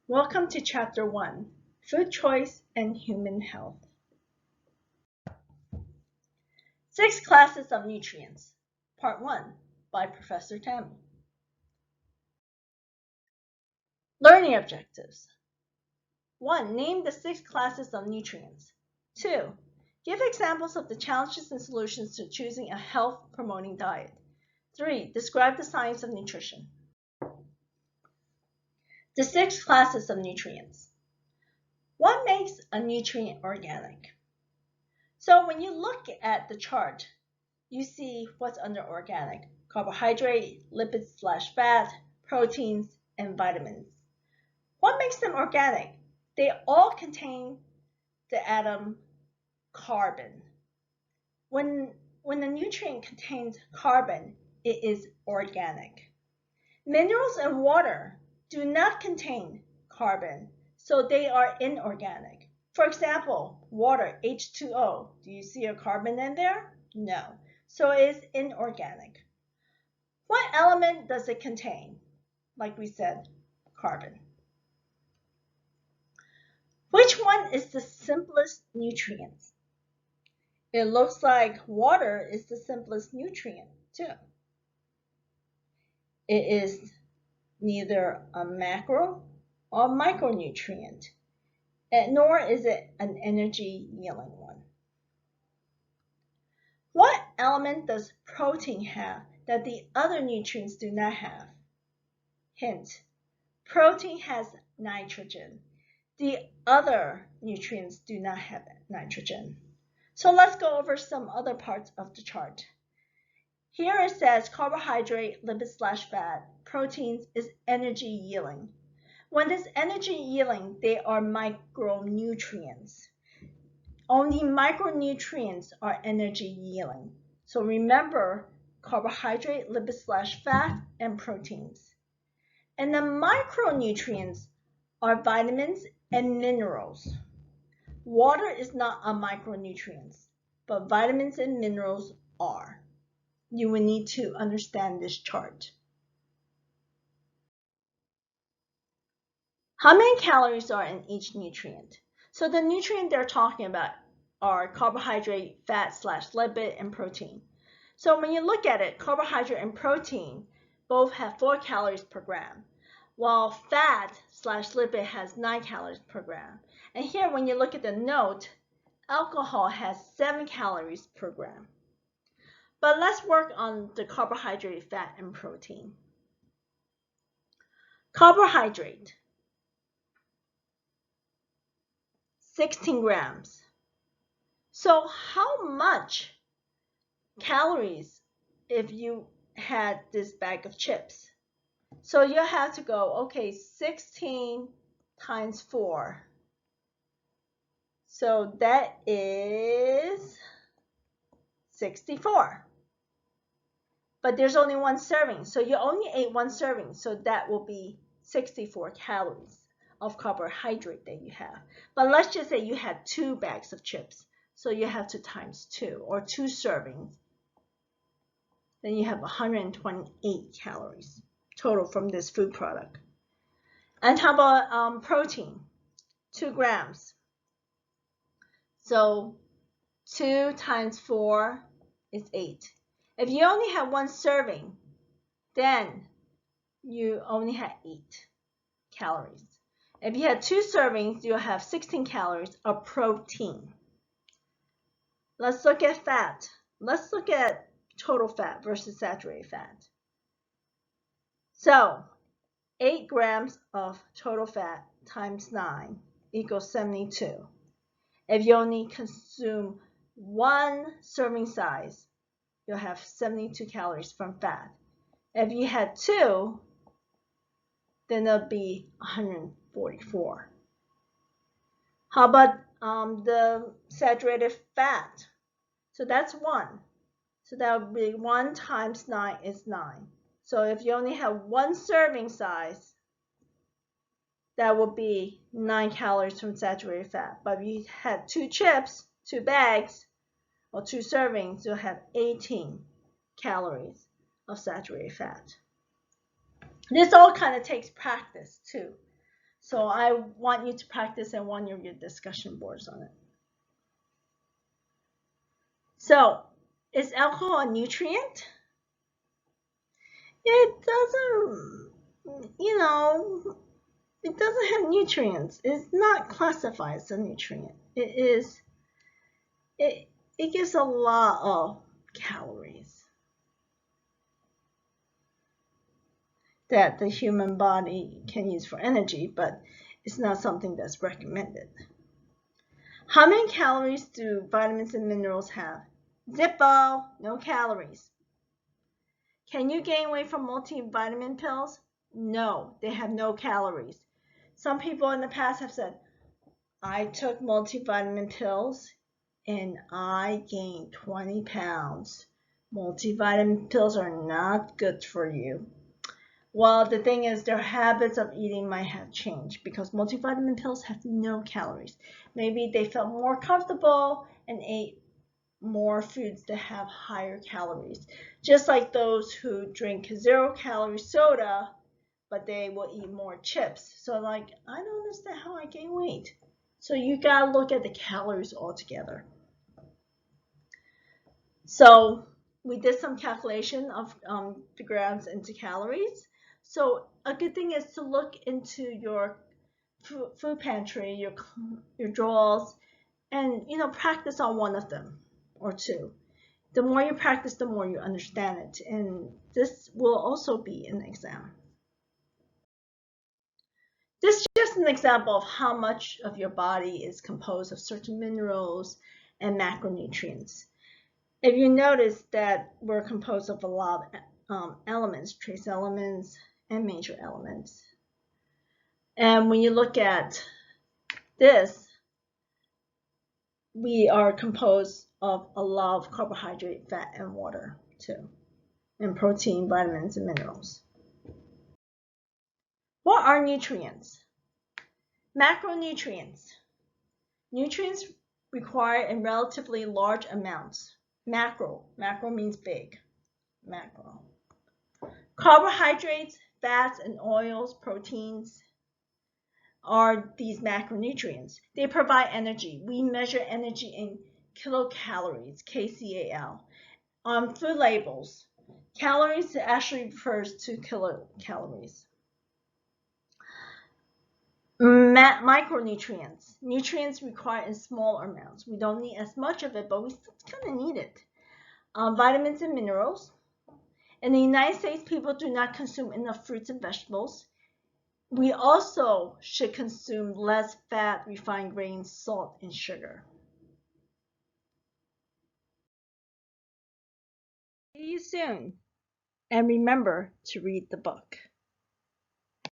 Welcome to Chapter 1, Food Choice and Human Health. 6 Classes of Nutrients, Part 1 by Professor Tammy. Learning Objectives. 1. Name the 6 classes of nutrients. 2. Give examples of the challenges and solutions to choosing a health-promoting diet. 3. Describe the science of nutrition. The 6 classes of nutrients. What makes a nutrient organic? So when you look at the chart, you see what's under organic: carbohydrate, lipids/fat, proteins, and vitamins. What makes them organic? They all contain the atom carbon. When a nutrient contains carbon, it is organic. Minerals and water do not contain carbon, so they are inorganic. For example, water, H2O. Do you see a carbon in there? No. So it is inorganic. What element does it contain? Like we said, carbon. Which one is the simplest nutrient? It looks like water is the simplest nutrient too. It is neither a macro or micronutrient, nor is it an energy yielding one. What element does protein have that the other nutrients do not have? Hint: protein has nitrogen. The other nutrients do not have nitrogen. So let's go over some other parts of the chart. Here it says carbohydrate, lipids/fat, proteins is energy yielding. When it's energy yielding, they are micronutrients. Only micronutrients are energy yielding. So remember, carbohydrate, lipids/fat, and proteins. And the micronutrients are vitamins and minerals. Water is not a micronutrient, but vitamins and minerals are. You will need to understand this chart. How many calories are in each nutrient? So the nutrient they're talking about are carbohydrate, fat/lipid, and protein. So when you look at it, carbohydrate and protein both have 4 calories per gram, while fat/lipid has 9 calories per gram. And here, when you look at the note, alcohol has 7 calories per gram. But let's work on the carbohydrate, fat, and protein. Carbohydrate, 16 grams. So how much calories if you had this bag of chips? So you have to go, okay, 16 times 4. So that is 64. But there's only one serving, so you only ate one serving, so that will be 64 calories of carbohydrate that you have. But let's just say you had 2 bags of chips, so you have to times 2, or 2 servings. Then you have 128 calories total from this food product. And how about protein? 2 grams. So 2 times 4 is 8. If you only have 1 serving, then you only have 8 calories. If you had 2 servings, you'll have 16 calories of protein. Let's look at fat. Let's look at total fat versus saturated fat. So 8 grams of total fat times 9 equals 72. If you only consume 1 serving size, you'll have 72 calories from fat. If you had 2, then it'll be 144. How about the saturated fat? So that's 1. So that would be 1 times 9 is 9. So if you only have 1 serving size, that would be 9 calories from saturated fat. But if you had 2 chips, 2 bags, or 2 servings, you'll have 18 calories of saturated fat. This all kind of takes practice too. So I want you to practice at one of your discussion boards on it. So, is alcohol a nutrient? It doesn't, it doesn't have nutrients. It's not classified as a nutrient. It gives a lot of calories that the human body can use for energy, but it's not something that's recommended. How many calories do vitamins and minerals have? Zippo, no calories. Can you gain weight from multivitamin pills? No, they have no calories. Some people in the past have said, I took multivitamin pills and I gained 20 pounds. Multivitamin pills are not good for you. Well, the thing is, their habits of eating might have changed because multivitamin pills have no calories. Maybe they felt more comfortable and ate more foods that have higher calories. Just like those who drink 0-calorie soda, but they will eat more chips. So like, I don't understand how I gain weight. So you gotta look at the calories altogether. So we did some calculation of the grams into calories. So a good thing is to look into your food pantry, your drawers, and practice on one of them or two. The more you practice, the more you understand it, and this will also be an exam. This is just an example of how much of your body is composed of certain minerals and macronutrients. If you notice that we're composed of a lot of elements, trace elements, and major elements. And when you look at this, we are composed of a lot of carbohydrate, fat, and water too, and protein, vitamins, and minerals. What are nutrients? Macronutrients. Nutrients required in relatively large amounts. Macro means big. Macro. Carbohydrates, fats, and oils, proteins are these macronutrients. They provide energy. We measure energy in kilocalories, kcal. On food labels, calories actually refers to kilocalories. Micronutrients. Nutrients required in small amounts. We don't need as much of it, but we still kind of need it. Vitamins and minerals. In the United States, people do not consume enough fruits and vegetables. We also should consume less fat, refined grains, salt, and sugar. See you soon. And remember to read the book.